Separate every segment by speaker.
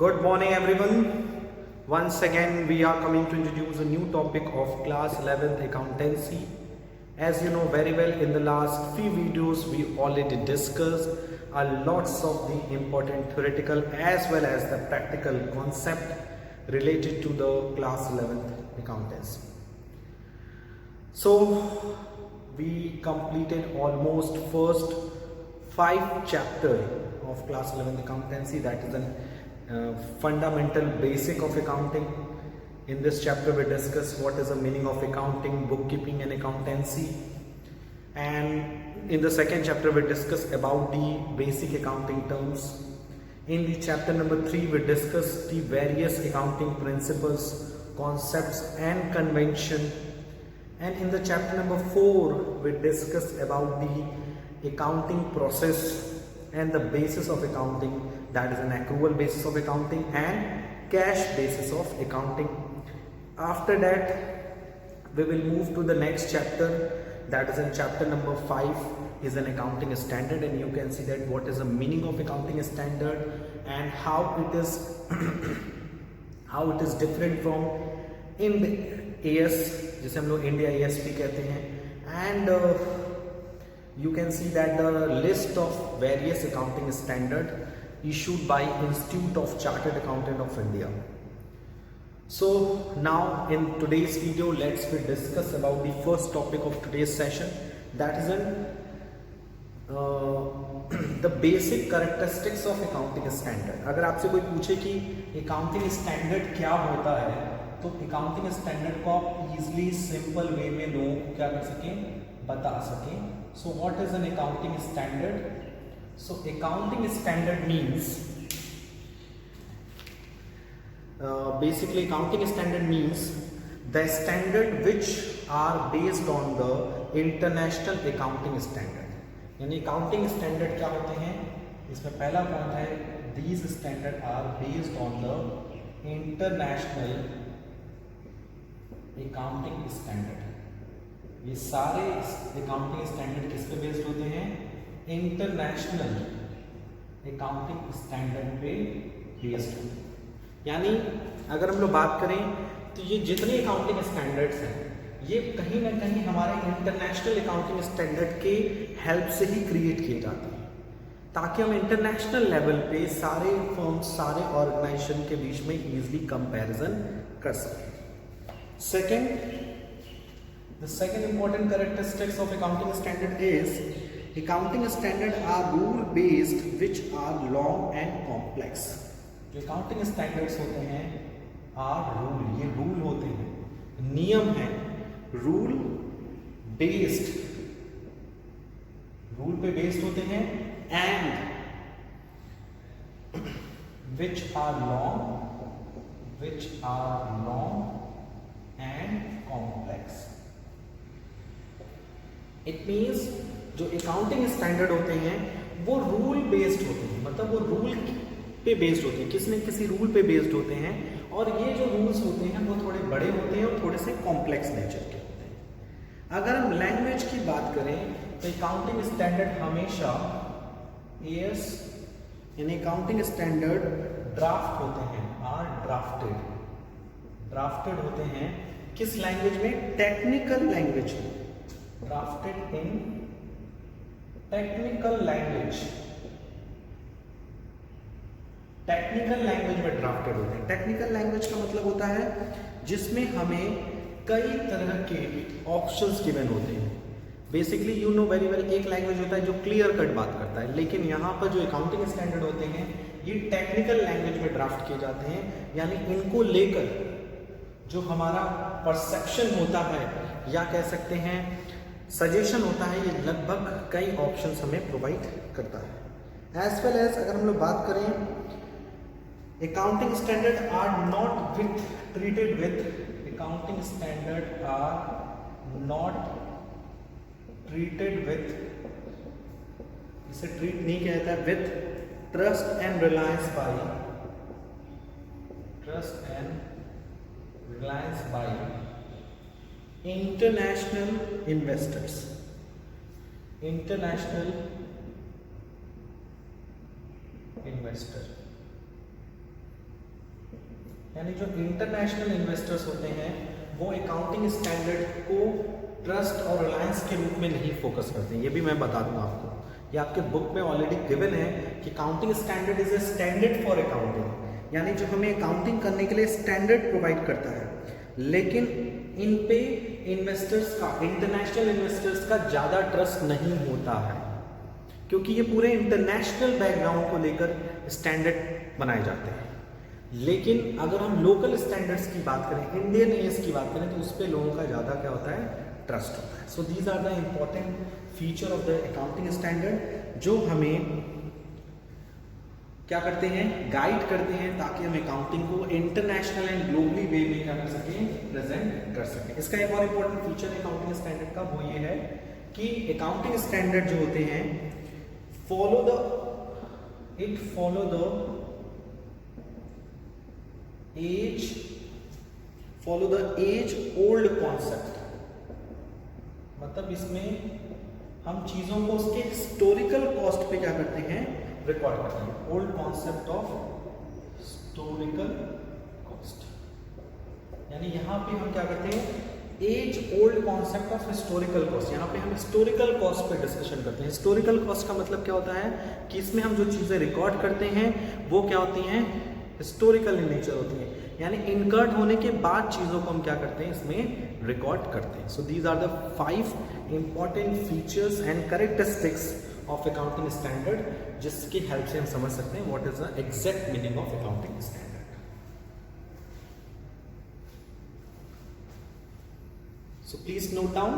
Speaker 1: Good morning everyone. Once again we are coming to introduce a new topic of class 11th accountancy. As you know very well, in the last few videos we already discussed a lots of the important theoretical as well as the practical concept related to the class 11th accountancy. So we completed almost first 5 chapter of class 11th accountancy, that is an fundamental basic of accounting. In this chapter we discuss what is the meaning of accounting, bookkeeping and accountancy, and in the second chapter we discuss about the basic accounting terms. In the chapter number 3 we discuss the various accounting principles, concepts and convention, and in the chapter number 4 we discuss about the accounting process and the basis of accounting, that is an accrual basis of accounting and cash basis of accounting. After that we will move to the next chapter, that is in chapter number 5 is an accounting standard, and you can see that what is the meaning of accounting standard and how it is how it is different from Ind AS, जिसे हम लोग India ASP कहते हैं, and you can see that the list of various accounting standard issued by Institute of Chartered Accountant of India. So now in today's video let's discuss about the first topic of today's session, that is the basic characteristics of accounting standard. अगर आपसे कोई पूछे कि accounting standard क्या होता है, तो accounting standard को आप easily simple way में लोगों को क्या कर सकें, बता सकें. So what is an accounting standard? So accounting standard means basically accounting standard means the standard which are based on the international accounting standard. यानी accounting standard क्या होते हैं, इसमें पहला पॉइंट है these standard are based on the international accounting standard. ये सारे accounting standard किस पे बेस्ड होते हैं, इंटरनेशनल अकाउंटिंग स्टैंडर्ड पे बेस्ड होते हैं. यानी अगर हम लोग बात करें तो ये जितने अकाउंटिंग स्टैंडर्ड्स हैं ये कहीं ना कहीं हमारे इंटरनेशनल अकाउंटिंग स्टैंडर्ड के हेल्प से ही क्रिएट किए जाते हैं, ताकि हम इंटरनेशनल लेवल पे सारे फर्म्स, सारे ऑर्गेनाइजेशन के बीच में इजीली कंपैरिजन कर सकें. Second, the second important characteristics of accounting standard is accounting standard are rule based which are long and complex. जो accounting standards होते हैं are rule, ये rule होते हैं, नियम हैं, rule based, rule पे based होते हैं, and which are long and complex. It means जो अकाउंटिंग स्टैंडर्ड होते हैं वो रूल बेस्ड होते हैं, मतलब वो रूल पे बेस्ड होते हैं, किसी न किसी रूल पे बेस्ड होते हैं, और ये जो रूल्स होते हैं वो थोड़े बड़े होते हैं और थोड़े से कॉम्प्लेक्स नेचर के होते हैं. अगर हम लैंग्वेज की बात करें तो अकाउंटिंग स्टैंडर्ड हमेशा एएस यानी अकाउंटिंग स्टैंडर्ड ड्राफ्ट होते हैं, आर ड्राफ्टेड होते हैं. किस लैंग्वेज में, टेक्निकल लैंग्वेज में, drafted in technical language. Technical language में ड्राफ्टेड होते हैं. टेक्निकल लैंग्वेज का मतलब होता है जिसमें हमें कई तरह के ऑप्शंस गिवन होते हैं. Basically you know very well, एक लैंग्वेज होता है जो क्लियर कट बात करता है, लेकिन यहाँ पर जो अकाउंटिंग स्टैंडर्ड होते हैं ये टेक्निकल लैंग्वेज में ड्राफ्ट किए जाते हैं. यानी इनको लेकर जो हमारा परसेप्शन होता है या कह सकते हैं सजेशन होता है, ये लगभग कई ऑप्शंस हमें प्रोवाइड करता है. एज वेल एज अगर हम लोग बात करें accounting standard are not with treated with accounting standard are not treated with, इसे ट्रीट नहीं किया जाता है with trust and reliance by international investors. यानी जो इंटरनेशनल इन्वेस्टर्स होते हैं वो अकाउंटिंग स्टैंडर्ड को ट्रस्ट और रिलायंस के रूप में नहीं फोकस करते हैं। ये भी मैं बता दूंगा आपको, ये आपके बुक में ऑलरेडी गिवन है कि accounting standard is a standard for accounting, यानी जो हमें अकाउंटिंग करने के लिए स्टैंडर्ड प्रोवाइड करता है, लेकिन इन पे इन्वेस्टर्स का, इंटरनेशनल इन्वेस्टर्स का ज़्यादा ट्रस्ट नहीं होता है, क्योंकि ये पूरे इंटरनेशनल बैकग्राउंड को लेकर स्टैंडर्ड बनाए जाते हैं। लेकिन अगर हम लोकल स्टैंडर्ड्स की बात करें, इंडियन एस की बात करें, तो उस पर लोगों का ज़्यादा क्या होता है, ट्रस्ट होता है। So these are the important feature of the accounting standard जो हमें क्या करते हैं, गाइड करते हैं, ताकि हम अकाउंटिंग को इंटरनेशनल एंड ग्लोबली वे में क्या कर सकें, प्रेजेंट कर सकें। इसका एक और इम्पोर्टेंट फीचर अकाउंटिंग स्टैंडर्ड का वो ये है कि अकाउंटिंग स्टैंडर्ड जो होते हैं follow the age old concept, मतलब इसमें हम चीजों को उसके हिस्टोरिकल कॉस्ट पे क्या करते हैं, रिकॉर्ड करते हैं। Old concept of historical cost, यानी यहां पे हम क्या करते हैं, age old concept of historical cost, यहाँ पे हम हिस्टोरिकल कॉस्ट पे डिस्कशन करते हैं। हिस्टोरिकल कॉस्ट का मतलब क्या होता है कि इसमें हम जो चीजें रिकॉर्ड करते हैं वो क्या होती हैं, हिस्टोरिकल इन नेचर होती हैं, यानी इनकर्ड होने के बाद चीजों को हम क्या करते हैं, इसमें रिकॉर्ड करते हैं। So these are the 5 important features and characteristics of accounting standard, जिसकी हेल्प से हम समझ सकते हैं what is the exact meaning of accounting standard. So please note down.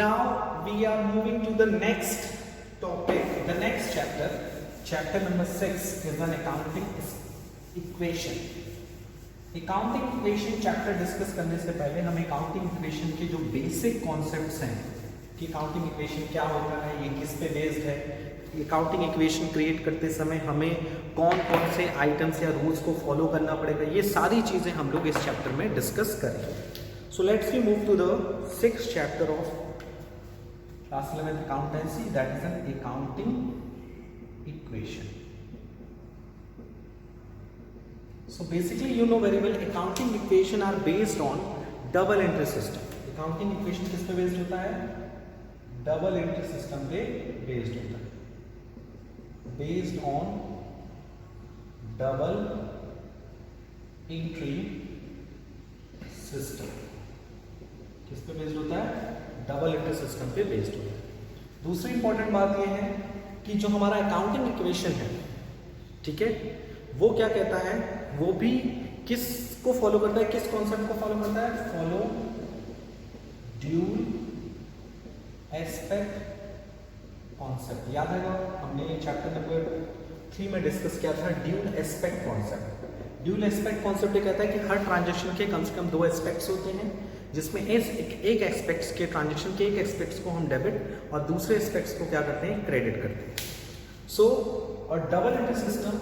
Speaker 1: Now we are moving to the next topic, the next chapter. Chapter number 6 is an accounting equation. Accounting equation chapter discuss करने से पहले हम accounting equation के जो basic concepts हैं कि accounting equation क्या होता है, ये किस पे बेस्ड है, अकाउंटिंग इक्वेशन क्रिएट करते समय हमें कौन कौन से आइटम्स या रूल्स को फॉलो करना पड़ेगा, ये सारी चीज़ें हम लोग इस चैप्टर में डिस्कस करेंगे। So let's we move to the 6th chapter of class 11th accountancy, that is an accounting equation. So basically you know very well accounting equation are based on double entry system. Accounting equation किस पे based होता है, double entry system पे based होता है, based on double entry system। किस पे based होता है, डबल एंट्री सिस्टम पे बेस्ड होता है। दूसरी इंपॉर्टेंट बात यह है कि जो हमारा अकाउंटिंग इक्वेशन है, ठीक है, वो क्या कहता है, वो भी किस को फॉलो करता है, किस कॉन्सेप्ट को फॉलो करता है, फॉलो ड्यूल एस्पेक्ट कॉन्सेप्ट। याद है हमने चैप्टर नंबर 3 में डिस्कस किया था dual aspect concept. Dual aspect concept ये कहता है कि हर ट्रांजैक्शन के कम से कम 2 एस्पेक्ट्स होते हैं, जिसमें एक एस्पेक्ट्स के ट्रांजैक्शन के एक एस्पेक्ट्स को हम डेबिट और दूसरे एस्पेक्ट्स को क्या करते हैं, क्रेडिट करते हैं। सो और डबल एंट्री सिस्टम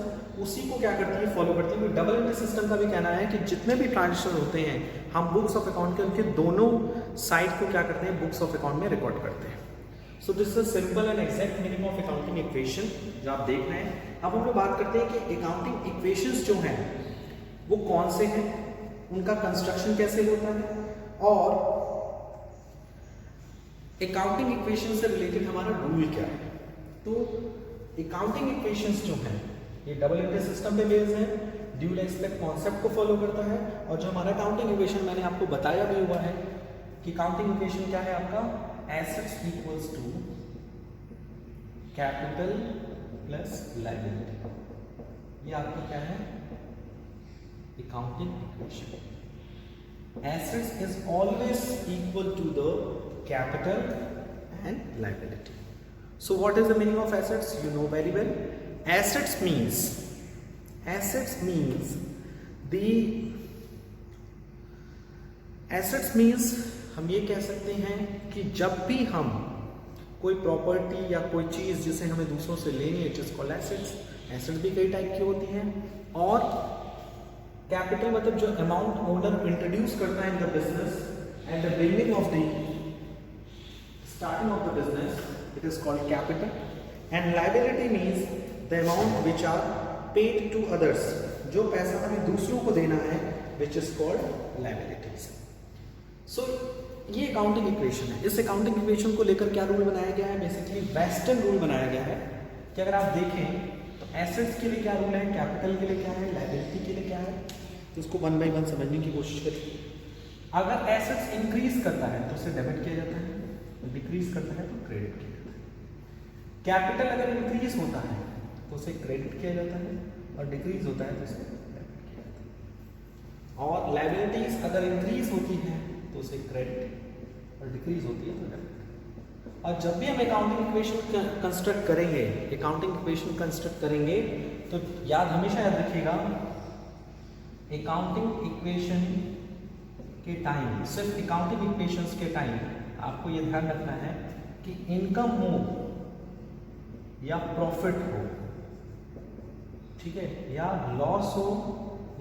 Speaker 1: उसी को क्या करती है, फॉलो करती है। डबल एंट्री सिस्टम का भी कहना है कि जितने भी ट्रांजैक्शन होते हैं हम बुक्स ऑफ अकाउंट के उनके दोनों साइड को क्या करते हैं, बुक्स ऑफ अकाउंट में रिकॉर्ड करते हैं। So this is simple and exact meaning of accounting equation जो आप देख रहे हैं। अब हम लोग बात करते हैं कि अकाउंटिंग इक्वेशंस जो हैं वो कौन से हैं, उनका कंस्ट्रक्शन कैसे होता है, और अकाउंटिंग इक्वेशन से रिलेटेड हमारा रूल क्या है। तो अकाउंटिंग इक्वेशंस जो हैं ये डबल एंट्री सिस्टम पे बेस्ड है, ड्यूल एस्पेक्ट कॉन्सेप्ट को फॉलो करता है, और जो हमारा अकाउंटिंग इक्वेशन मैंने आपको बताया भी हुआ है कि अकाउंटिंग इक्वेशन क्या है आपका, assets equals to capital plus liability। ये आपका क्या है, accounting equation। Assets is always equal to the capital and liability। So what is the meaning of assets? You know very well। Assets means हम ये कह सकते हैं कि जब भी हम कोई प्रॉपर्टी या कोई चीज़ जिसे हमें दूसरों से लेनी है, it is called assets. Assets भी कई टाइप की होती हैं, और कैपिटल मतलब जो अमाउंट ओनर इंट्रोड्यूस करता है in the business at the beginning of the starting of the business, it is called capital. And liability means the amount which are paid to others, जो पैसा हमें दूसरों को देना है, which is called liabilities. So ये accounting equation है। इस अकाउंटिंग इक्वेशन को लेकर क्या रूल बनाया गया है? बेसिकली वेस्टर्न रूल बनाया गया है कि अगर आप देखें तो एसेट्स के लिए क्या रूल है, कैपिटल के लिए क्या है, लायबिलिटी के लिए क्या है, तो उसको वन बाय वन समझने की कोशिश करिए। अगर एसेट्स इंक्रीज करता है तो उसे डेबिट किया जाता है, डिक्रीज करता है तो क्रेडिट किया जाता है। कैपिटल अगर इंक्रीज होता है तो उसे क्रेडिट किया जाता है, और डिक्रीज होता है तो उसे डेबिट किया जाता है। और लायबिलिटीज अगर इंक्रीज होती है तो उसे क्रेडिट, और डिक्रीज होती है तो डेबिट। और जब भी हम अकाउंटिंग इक्वेशन कंस्ट्रक्ट करेंगे, अकाउंटिंग इक्वेशन कंस्ट्रक्ट करेंगे, तो हमेशा याद रखिएगा, अकाउंटिंग इक्वेशन के टाइम, सिर्फ अकाउंटिंग इक्वेशंस के टाइम आपको ये ध्यान रखना है कि इनकम हो या प्रॉफिट हो, ठीक है, या लॉस हो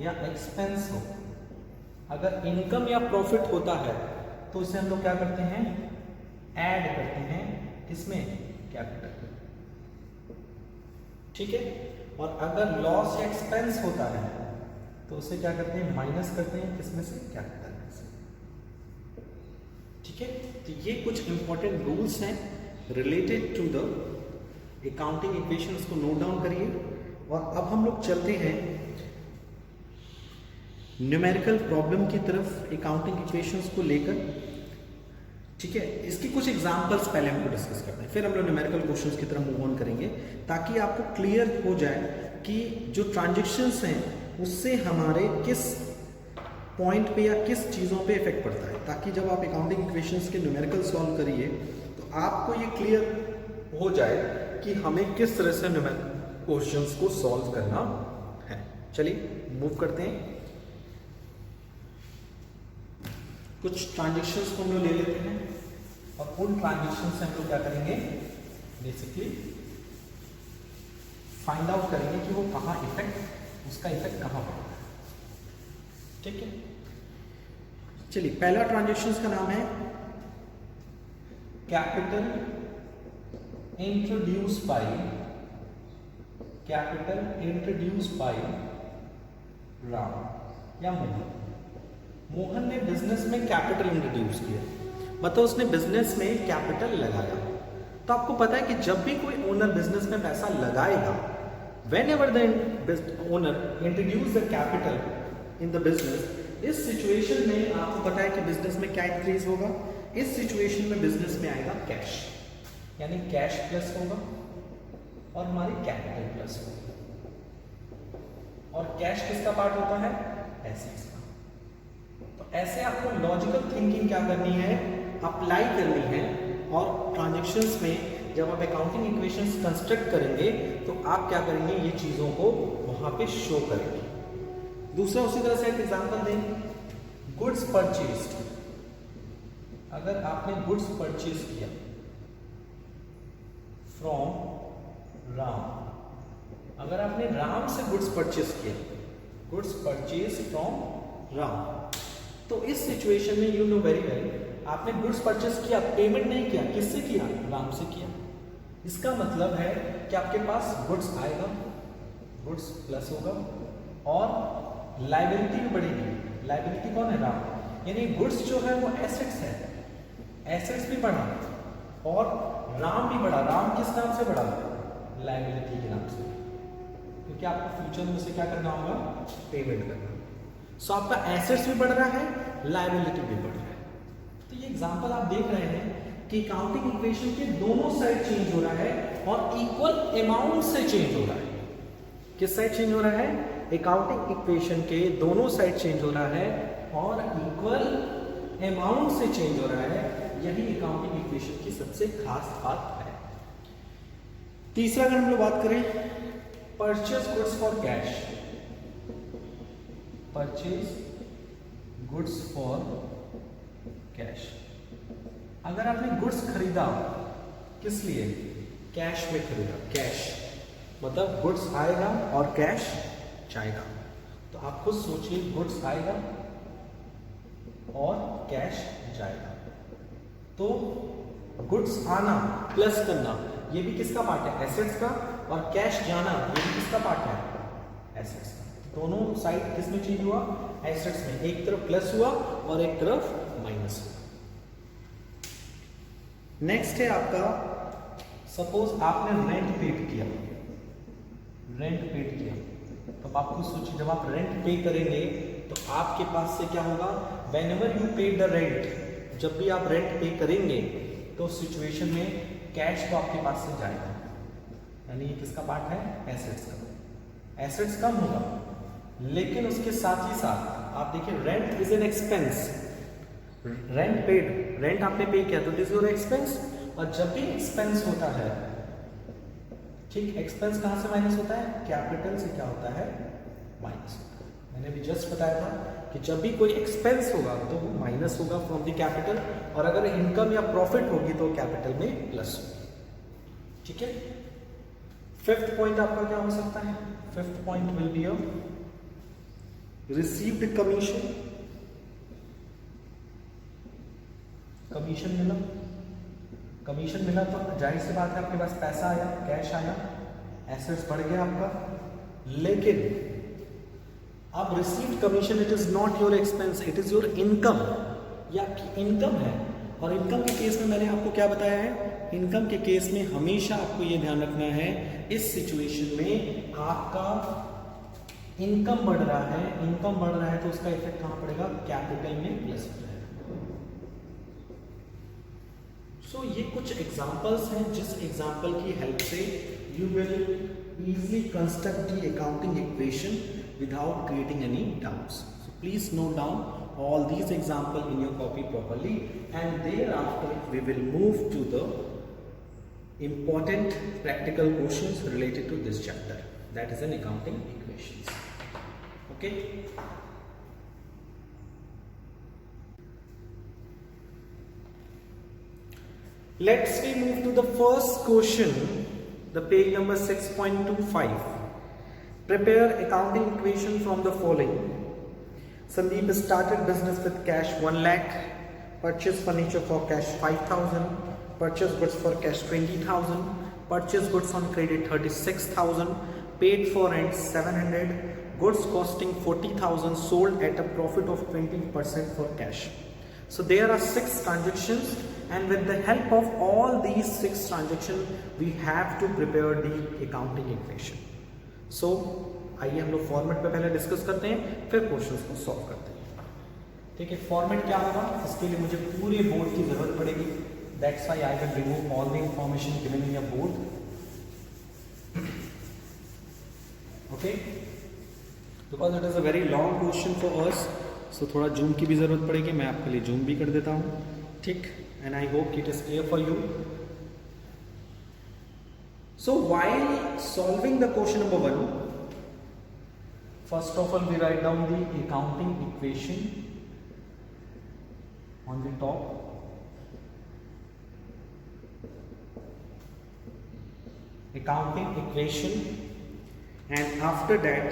Speaker 1: या एक्सपेंस हो, अगर इनकम या प्रॉफिट होता है तो उसे हम लोग क्या करते हैं, ऐड करते हैं, किसमें, कैपिटल, ठीक है। और अगर लॉस या एक्सपेंस होता है तो उसे क्या करते हैं, माइनस करते हैं, किसमें से, कैपिटल में से, ठीक है। तो ये कुछ इंपॉर्टेंट रूल्स हैं related to the accounting equations को नोट डाउन करिए। और अब हम लोग चलते हैं न्यूमेरिकल प्रॉब्लम की तरफ अकाउंटिंग इक्वेशंस को लेकर, ठीक है। इसकी कुछ एग्जांपल्स पहले हम लोग डिस्कस करते हैं, फिर हम लोग न्यूमेरिकल क्वेश्चंस की तरफ मूव ऑन करेंगे, ताकि आपको क्लियर हो जाए कि जो ट्रांजैक्शंस हैं उससे हमारे किस पॉइंट पे या किस चीज़ों पे इफेक्ट पड़ता है, ताकि जब आप अकाउंटिंग इक्वेशंस के न्यूमेरिकल सॉल्व करिए तो आपको ये क्लियर हो जाए कि हमें किस तरह से न्यूमेरिकल क्वेश्चंस को सॉल्व करना है। चलिए मूव करते हैं, कुछ ट्रांजैक्शंस को हम लोग ले लेते हैं, और उन ट्रांजैक्शंस से हम लोग क्या करेंगे, बेसिकली फाइंड आउट करेंगे कि वो कहाँ इफेक्ट, उसका इफेक्ट कहाँ पड़ता है, ठीक है। चलिए, पहला ट्रांजैक्शंस का नाम है कैपिटल इंट्रोड्यूस बाय राम या मोहन। मोहन ने बिजनेस में कैपिटल इंट्रोड्यूस किया, मतलब उसने बिजनेस में कैपिटल लगाया। तो आपको पता है कि जब भी कोई ओनर बिजनेस में पैसा लगाएगा, whenever the owner introduce the capital in the business, इस सिचुएशन में आपको पता है कि बिजनेस में क्या इंक्रीज होगा, इस सिचुएशन में बिजनेस में आएगा कैश, यानी कैश प्लस होगा और हमारी कैपिटल प्लस होगी। और कैश किसका पार्ट होता है, एसेट्स का। तो ऐसे आपको लॉजिकल थिंकिंग क्या करनी है, अप्लाई करनी है, और ट्रांजैक्शंस में जब आप अकाउंटिंग इक्वेशंस कंस्ट्रक्ट करेंगे तो आप क्या करेंगे, ये चीजों को वहां पे शो करेंगे। दूसरा उसी तरह से एक एग्जांपल दें, गुड्स परचेज्ड। अगर आपने गुड्स परचेज किया फ्रॉम राम, अगर आपने राम से गुड्स परचेज किया, गुड्स परचेज फ्रॉम राम, तो इस सिचुएशन में यू नो वेरी वेल, आपने गुड्स परचेज किया, पेमेंट नहीं किया, किससे किया, राम से किया। इसका मतलब है कि आपके पास गुड्स आएगा, गुड्स प्लस होगा, और लायबिलिटी भी बढ़ेगी। लायबिलिटी कौन है, राम, यानी गुड्स जो है वो एसेट्स है, एसेट्स भी बढ़ा और राम भी बढ़ा। राम किस नाम से बढ़ा, लायबिलिटी के नाम से, क्योंकि आपको फ्यूचर में उसे क्या करना होगा, पेमेंट करना। सो आपका एसेट्स भी बढ़ रहा है, लायबिलिटी भी बढ़ रहा है। तो ये एग्जांपल आप देख रहे हैं कि अकाउंटिंग इक्वेशन के दोनों साइड चेंज हो रहा है और इक्वल अमाउंट से चेंज हो रहा है। किस साइड चेंज हो रहा है, अकाउंटिंग इक्वेशन के दोनों साइड चेंज हो रहा है और इक्वल अमाउंट से चेंज हो रहा है। यही अकाउंटिंग इक्वेशन की सबसे खास बात है। तीसरा अगर हम लोग बात करें, purchase goods for cash, purchase goods for cash. अगर आपने गुड्स खरीदा, किस लिए, कैश में खरीदा, कैश मतलब गुड्स आएगा और कैश जाएगा। तो आप खुद सोचिए, गुड्स आएगा और कैश जाएगा, तो गुड्स आना प्लस करना ये भी किसका पार्ट है, एसेट्स का, और कैश जाना ये भी किसका पार्ट है, एसेट्स का। दोनों साइड किस में चेंज हुआ? एसेट्स में। एक तरफ प्लस हुआ और एक तरफ माइनस हुआ। नेक्स्ट है आपका, सपोज आपने रेंट पेड किया, तो आपको सोचिए जब आप रेंट पे करेंगे तो आपके पास से क्या होगा? व्हेनेवर यू पे द रेंट, जब भी आप रेंट पे करेंगे तो सिचुएशन में कैश तो आपके पास से जाएगा, यानी ये किसका पार्ट है? एसेट्स का। एसेट्स कम होगा, लेकिन उसके साथ ही साथ आप देखिए rent is an expense. Rent paid, rent आपने पे किया तो दिस योर एक्सपेंस। और जब भी एक्सपेंस होता है, ठीक, एक्सपेंस कहां से माइनस होता है? कैपिटल से क्या होता है? माइनस होता है। मैंने भी जस्ट बताया था कि जब भी कोई एक्सपेंस होगा तो वो माइनस होगा फ्रॉम द कैपिटल, और अगर इनकम या प्रॉफिट होगी तो कैपिटल में प्लस होगी। ठीक है। फिफ्थ पॉइंट आपका क्या हो सकता है? Fifth point will be a received commission. Commission मिला, कमीशन मिला तो जाहिर सी बात है आपके पास पैसा आया, कैश आया, एसेट्स बढ़ गया आपका। लेकिन अब received commission it is not your expense, it is your income. ये आपकी इनकम है। और इनकम के केस में मैंने आपको क्या बताया है? इनकम के केस में हमेशा आपको ये ध्यान रखना है, इस सिचुएशन में आपका इनकम बढ़ रहा है, इनकम बढ़ रहा है तो उसका इफेक्ट कहां पड़ेगा? कैपिटल में प्लस हो जाएगा। सो ये कुछ एग्जांपल्स हैं जिस एग्जांपल की हेल्प से you will easily construct the accounting equation without creating any doubts. So please note down all these examples in your copy properly, and thereafter we will move to the important practical questions related to this chapter, that is an accounting equations. Okay. Let's we move to the first question, the page number 6.25. Prepare accounting equation from the following. Sandeep started business with cash 1 lakh, purchase furniture for cash 5,000, purchase goods for cash 20,000, purchase goods on credit 36,000, paid for rent 700, goods costing 40,000 sold at a profit of 20% for cash. So there are 6 transactions, and with the help of all these 6 transactions we have to prepare the accounting equation. So आइए हम लोग format पे पहले discuss करते हैं, फिर questions को solve करते हैं। ठीक है, फॉर्मेट क्या होगा? इसके लिए मुझे पूरे बोर्ड की जरूरत पड़ेगी। That's why I will remove all the information given in your board. Okay, because it is a very long question for us, so थोड़ा जूम की भी जरूरत पड़ेगी। मैं आपके लिए जूम भी कर देता हूँ। ठीक, and I hope it is clear for you. So while solving the question number 1, first of all we write down the accounting equation on the top. Accounting equation, and after that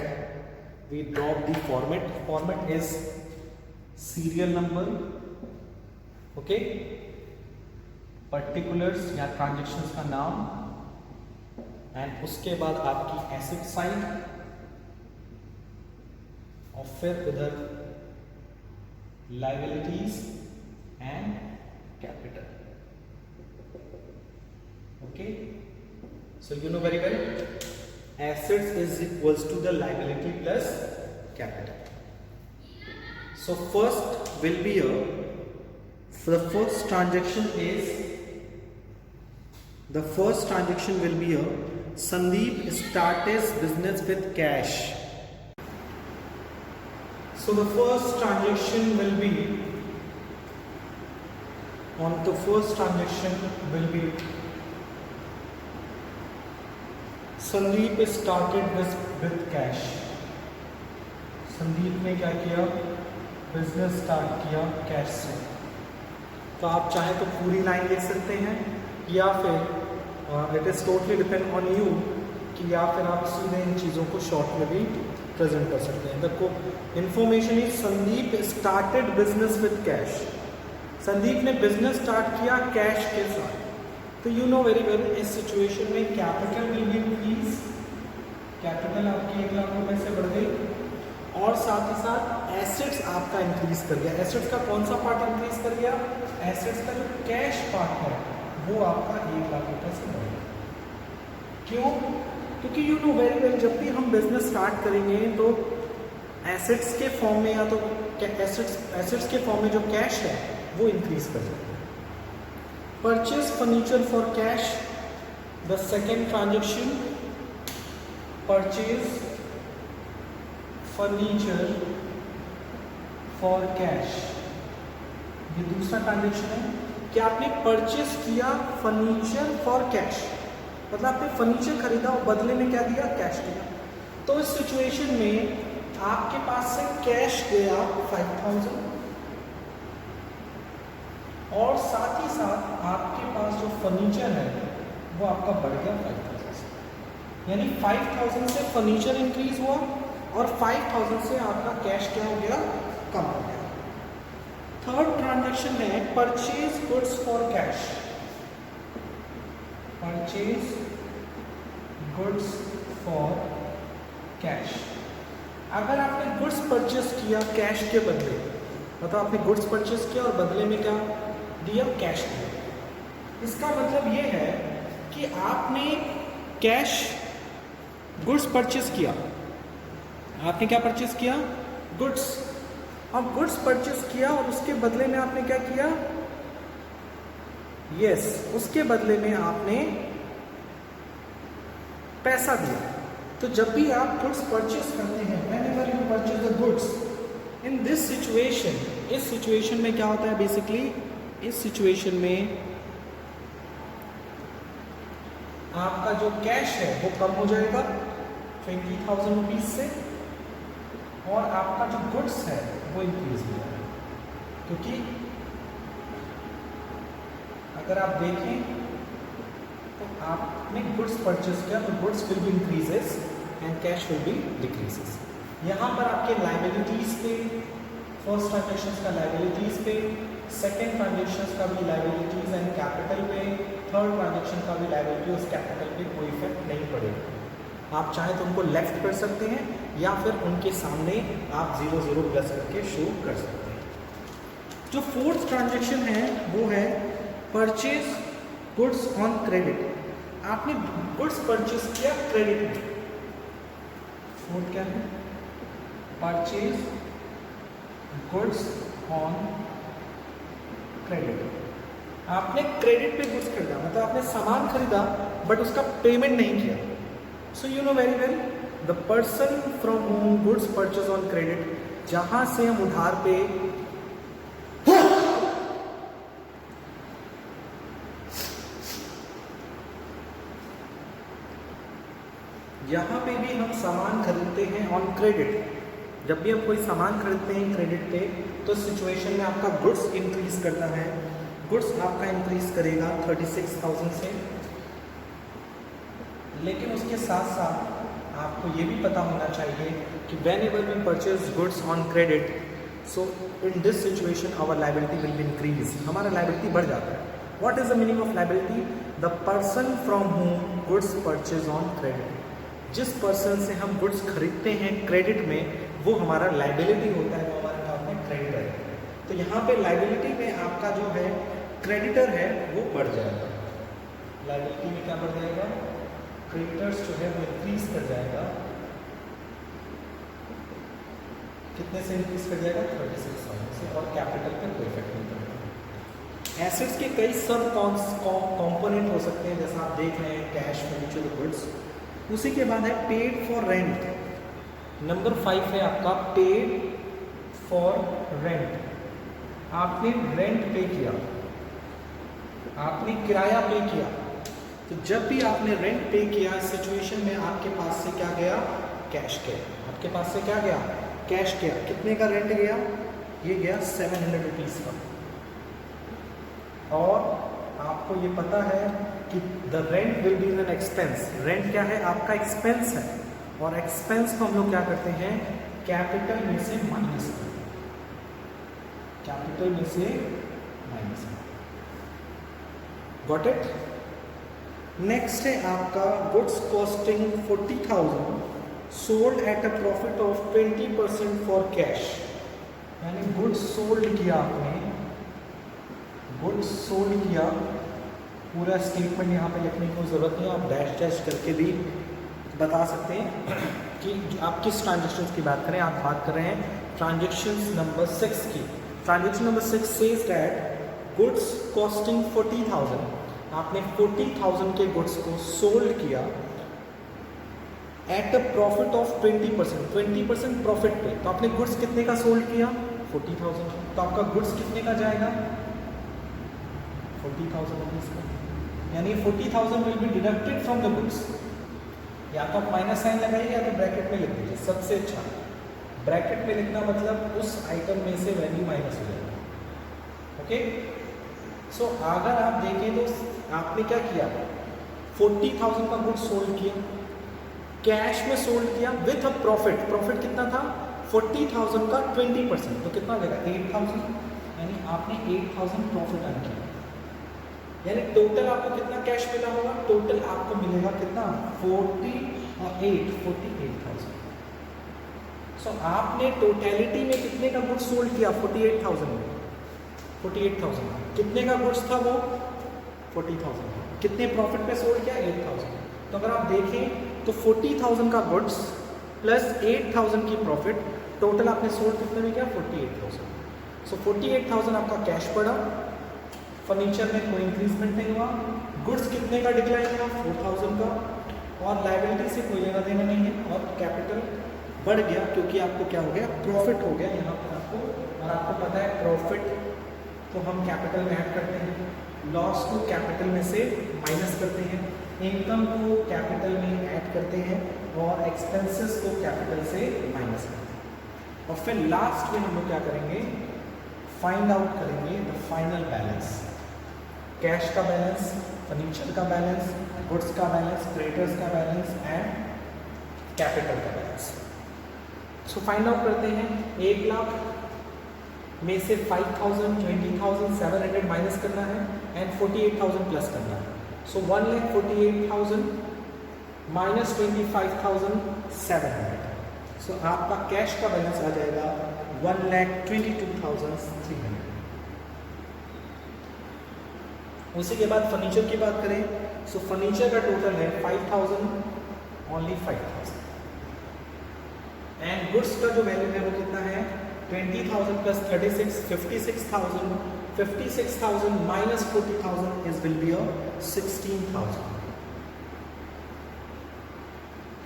Speaker 1: we drop the format. Format is serial number, okay, particulars या transactions का नाम, and उसके बाद आपकी asset side, और फिर उधर liabilities and capital. Okay, so you know very well, assets is equals to the liability plus capital. So first will be the first transaction will be a Sandeep started business with cash. So the first transaction will be Sandeep started with cash. Sandeep ने क्या किया? Business start किया cash से. तो आप चाहे तो पूरी लाइन लिख सकते हैं, या फिर it is totally depend on you कि या फिर आप सीधे इन चीज़ों को शॉर्ट में भी प्रेजेंट कर सकते हैं. देखो, information is Sandeep started business with cash. Sandeep ने बिजनेस स्टार्ट किया कैश के साथ. तो यू नो वेरी वेल, इस सिचुएशन में capital will be increase capital आपकी 1 लाख रुपए से बढ़ गई और साथ ही साथ एसेट्स आपका इंक्रीज कर गया। एसेट्स का कौन सा पार्ट इंक्रीज कर गया? एसेट्स का जो कैश पार्ट है वो आपका 1 लाख रुपए से बढ़ गया। क्यों? क्योंकि यू नो वेरी वेल, जब भी हम बिजनेस स्टार्ट करेंगे तो एसेट्स के फॉर्म में या तो एसेट्स के फॉर्म में जो कैश है वो इंक्रीज कर जाएगा। Purchase furniture for cash, the second transaction, purchase furniture for cash, ये दूसरा ट्रांजेक्शन है कि आपने परचेज किया फर्नीचर फॉर कैश, मतलब आपने फर्नीचर खरीदा और बदले में क्या दिया? कैश दिया। तो इस सिचुएशन में आपके पास से कैश गया 5000 और साथ ही साथ आपके पास जो फर्नीचर है वो आपका बढ़ गया 5000 से, यानी 5000 से फर्नीचर इंक्रीज हुआ और 5000 से आपका कैश क्या हो गया? कम हो गया। थर्ड ट्रांजैक्शन है purchase goods for cash, purchase goods for cash. अगर आपने गुड्स परचेज किया कैश के बदले, मतलब आपने गुड्स परचेज किया और बदले में क्या दिया? कैश दिया। इसका मतलब ये है कि आपने कैश गुड्स परचेज किया, आपने क्या परचेज किया? गुड्स। अब गुड्स परचेज किया और उसके बदले में आपने क्या किया? यस, उसके बदले में आपने पैसा दिया। तो जब भी आप गुड्स परचेज करते हैं, whenever you purchase the goods, in this situation, इस सिचुएशन में क्या होता है बेसिकली? इस सिचुएशन में आपका जो कैश है वो कम हो जाएगा 20,000 रुपीज से और आपका जो गुड्स है वो इंक्रीज हो जाएगा। क्योंकि अगर आप देखें तो आपने गुड्स परचेज किया तो goods will be increases and cash will be decreases. यहाँ पर आपके लाइबिलिटीज पे, फर्स्ट ट्रांजेक्शन का लाइबिलिटीज पे, सेकेंड ट्रांजेक्शन का भी लाइबिलिटीज एंड कैपिटल पे, थर्ड ट्रांजेक्शन का भी लाइबिलिटी उस कैपिटल पे कोई इफेक्ट नहीं पड़ेगा। आप चाहे तो उनको लेफ्ट कर सकते हैं या फिर उनके सामने आप 0 प्लस करके शो कर सकते हैं। जो फोर्थ ट्रांजेक्शन है वो है परचेज गुड्स ऑन क्रेडिट। आपने गुड्स परचेज किया क्रेडिट में। फोर्थ क्या है? Purchase goods on credit. आपने क्रेडिट पे गुड्स खरीदा, मतलब आपने सामान खरीदा बट उसका पेमेंट नहीं किया। सो you know very well, the person from whom goods purchase on credit, जहां से हम उधार पे यहाँ पे भी हम सामान खरीदते हैं ऑन क्रेडिट। जब भी हम कोई सामान खरीदते हैं क्रेडिट पे तो सिचुएशन में आपका गुड्स इंक्रीज करना है। गुड्स आपका इंक्रीज करेगा 36,000 से, लेकिन उसके साथ साथ आपको ये भी पता होना चाहिए कि whenever we purchase goods on credit, so in this situation our liability will be increase, हमारा लाइबिलिटी बढ़ जाता है। What is the meaning of liability? The person from whom goods purchase on credit. जिस person से हम goods खरीदते हैं credit में वो हमारा लाइबिलिटी होता है, वो हमारे काम में क्रेडिटर है। तो यहाँ पे लाइबिलिटी में आपका जो है क्रेडिटर है वो बढ़ जाएगा। लाइबिलिटी में क्या बढ़ जाएगा? क्रेडिटर्स जो है वो इंक्रीज कर जाएगा। कितने से इंक्रीज कर जाएगा? 36,000 से, और कैपिटल पे कोई इफेक्ट नहीं पड़ेगा। एसेट्स के कई सब कॉम्पोनेंट हो सकते हैं, जैसा आप देख रहे हैं कैश, फर्नीचर, गुड्स। उसी के बाद है पेड फॉर रेंट। नंबर 5 है आपका पेड फॉर रेंट। आपने रेंट पे किया, आपने किराया पे किया। तो जब भी आपने रेंट पे किया इस सिचुएशन में आपके पास से क्या गया? कैश गया। आपके पास से क्या गया? कैश गया। कितने का रेंट गया? ये गया 700 रुपीज़ का। और आपको ये पता है कि the rent will be an expense. Rent क्या है? आपका एक्सपेंस है, और एक्सपेंस को हम लोग क्या करते हैं? कैपिटल में से माइनस करते हैं। कैपिटल में से माइनस। Got it? नेक्स्ट है आपका goods costing 40,000 sold at a profit of 20% for cash. यानी गुड्स सोल्ड किया आपने, गुड्स सोल्ड किया, पूरा स्टेटमेंट यहाँ पे लिखने की ज़रूरत नहीं है, आप डैश डैश करके भी बता सकते हैं कि आप किस ट्रांजेक्शन की बात करें। आप बात कर रहे हैं ट्रांजेक्शन नंबर 6 की। Transaction number 6 says that goods costing 40,000, आपने 40,000 के गुड्स को सोल्ड किया at a profit of 20% profit पे। तो आपने गुड्स कितने का सोल्ड किया? 40,000 का। तो आपका गुड्स कितने का जाएगा? 40,000 रुपीज़ का। यानी 40,000 will be deducted from the goods. या तो आप माइनस साइन लगाइए या तो ब्रैकेट में लिख दीजिए, सबसे अच्छा ब्रैकेट में लिखना, मतलब उस आइटम में से वैल्यू माइनस हो जाएगी। ओके, सो अगर आप देखें तो आपने क्या किया, 40,000 का गुड्स सोल्ड किया, कैश में सोल्ड किया विथ अ प्रॉफिट। प्रॉफिट कितना था? 40,000 का 20%, तो कितना हो जाएगा? 8,000। यानी आपने 8,000 प्रॉफिट अर्न किया। यानी टोटल आपको कितना कैश मिला होगा? टोटल आपको मिलेगा कितना? 48,000। सो आपने टोटलिटी में कितने का गुड्स सोल्ड किया? 48,000 में। 48,000 कितने का गुड्स था वो? 40,000। कितने प्रॉफिट पे सोल्ड किया? 8,000। तो अगर आप देखें तो 40,000 का गुड्स प्लस 8,000 की प्रॉफिट, टोटल आपने सोल्ड कितने में किया? 48,000। सो 48,000 आपका कैश पड़ा, फर्नीचर में कोई इंक्रीजमेंट नहीं हुआ, गुड्स कितने का डिक्लाइन हुआ? 4,000 का, और लायबिलिटी से कोई लेना देना नहीं है, और कैपिटल बढ़ गया क्योंकि आपको क्या हो गया? प्रॉफिट हो गया यहाँ पर आपको। और आपको पता है प्रॉफिट तो हम कैपिटल में ऐड करते हैं, लॉस को कैपिटल में से माइनस करते हैं, इनकम को कैपिटल में ऐड करते हैं, और एक्सपेंसेस को कैपिटल से माइनस करते हैं। और फिर लास्ट में हम लोग क्या करेंगे? फाइंड आउट करेंगे द फाइनल बैलेंस, कैश का बैलेंस, फर्नीचर का बैलेंस, गुड्स का बैलेंस, क्रेडिटर्स का बैलेंस एंड कैपिटल का बैलेंस। सो फाइंड आउट करते हैं। 1 लाख में से 5,000, 20,000, 700 माइनस करना है एंड 48,000 प्लस करना है। सो 1,48,000 माइनस 25,700। सो आपका कैश का बैलेंस आ जाएगा 1,22,300। उसी के बाद फर्नीचर की बात करें, सो फर्नीचर का टोटल है 5,000, ओनली 5,000। एंड गुड्स का जो वैल्यू है वो कितना है? 20,000 plus 36, 56,000। 56,000 minus 40,000 is will be 16,000।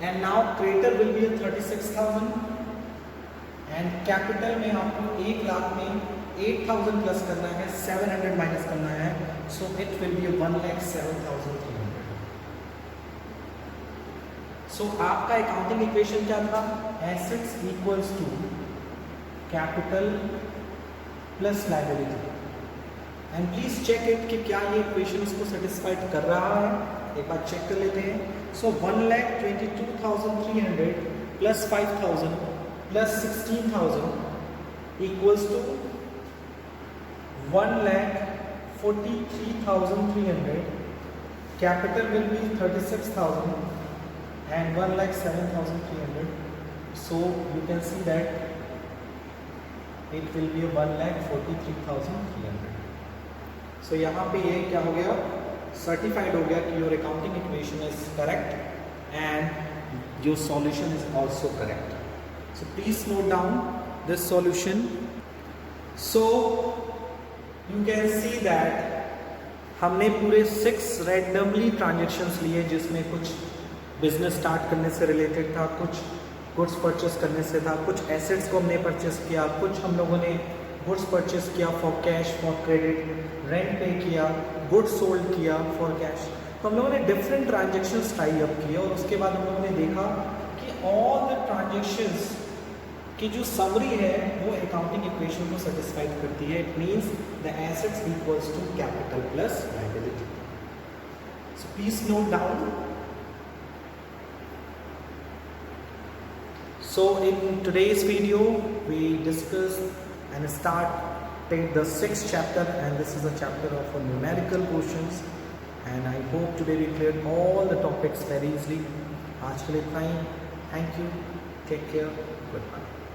Speaker 1: And now creditor will be 36,000। And capital में आपको 1 लाख में 8,000 प्लस करना है, 700 माइनस करना है, so it will be 1,07,300। So आपका अकाउंटिंग इक्वेशन क्या था? Assets equals to capital plus liability. And please check it कि क्या ये इक्वेशन को सेटिस्फाइड कर रहा है, एक बार चेक कर लेते हैं। So 1,22,300 plus 5,000 plus 16,000 equals to 1,43,300। Capital will be 36,000 and 1,07,300. So you can see that it will be 1,43,300. So यहाँ पे ये क्या हो गया? सर्टिफाइड हो गया कि your accounting equation is correct and your solution is also correct. So please note down this solution. So you can see that हमने पूरे 6 रैंडमली ट्रांजेक्शन्स लिए, जिसमें कुछ बिजनेस स्टार्ट करने से रिलेटेड था, कुछ गुड्स परचेस करने से था, कुछ एसेट्स को हमने परचेस किया, कुछ हम लोगों ने गुड्स परचेस किया for cash, for credit, rent पे किया, गुड्स सोल्ड किया फॉर कैश। तो हम लोगों ने डिफरेंट ट्रांजेक्शन्स टाई अप किए, और उसके बाद हम लोगों ने देखा कि ऑल द ट्रांजेक्शन्स की जो समरी है वो अकाउंटिंग इक्वेशन को सेटिस्फाइड करती है। It means the assets equals to capital plus liability. So please note down. So in today's video we discussed and started the 6th chapter, and this is a chapter of numerical questions, and I hope today we cleared all the topics very easily. आज के लिए इतना ही. Thank you. Take care. Goodbye.